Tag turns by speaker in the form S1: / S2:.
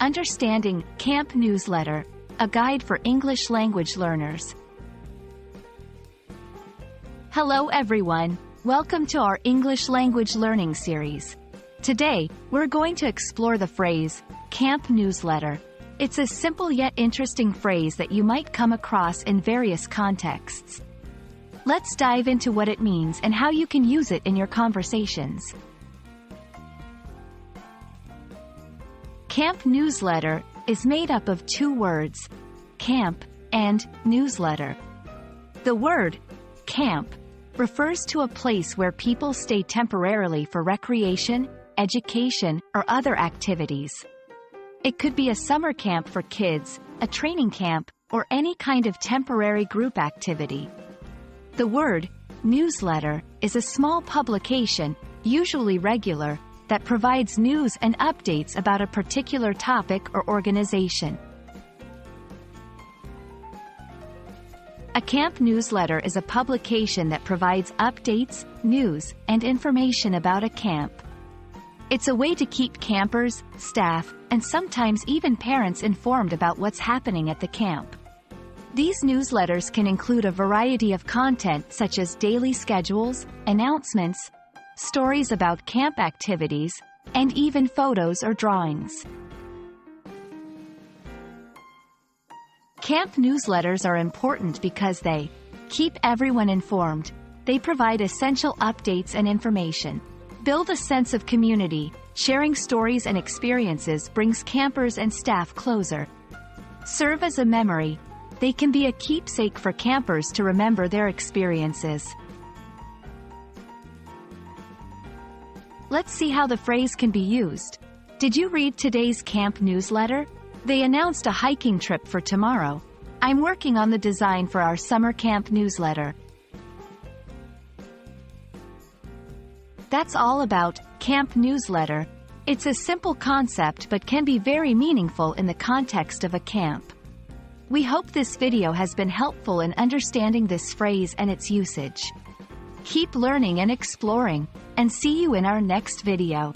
S1: Understanding Camp Newsletter, a guide for English language learners. Hello everyone, welcome to our English language learning series. Today, we're going to explore the phrase, Camp Newsletter. It's a simple yet interesting phrase that you might come across in various contexts. Let's dive into what it means and how you can use it in your conversations. Camp Newsletter is made up of two words, camp and newsletter. The word, camp, refers to a place where people stay temporarily for recreation, education, or other activities. It could be a summer camp for kids, a training camp, or any kind of temporary group activity. The word, newsletter, is a small publication, usually regular, that provides news and updates about a particular topic or organization. A camp newsletter is a publication that provides updates, news, and information about a camp. It's a way to keep campers, staff, and sometimes even parents informed about what's happening at the camp. These newsletters can include a variety of content such as daily schedules, announcements, stories about camp activities, and even photos or drawings. Camp newsletters are important because they keep everyone informed, they provide essential updates and information, build a sense of community, sharing stories and experiences brings campers and staff closer, serve as a memory, they can be a keepsake for campers to remember their experiences. Let's see how the phrase can be used. Did you read today's camp newsletter? They announced a hiking trip for tomorrow. I'm working on the design for our summer camp newsletter. That's all about camp newsletter. It's a simple concept but can be very meaningful in the context of a camp. We hope this video has been helpful in understanding this phrase and its usage. Keep learning and exploring, and see you in our next video.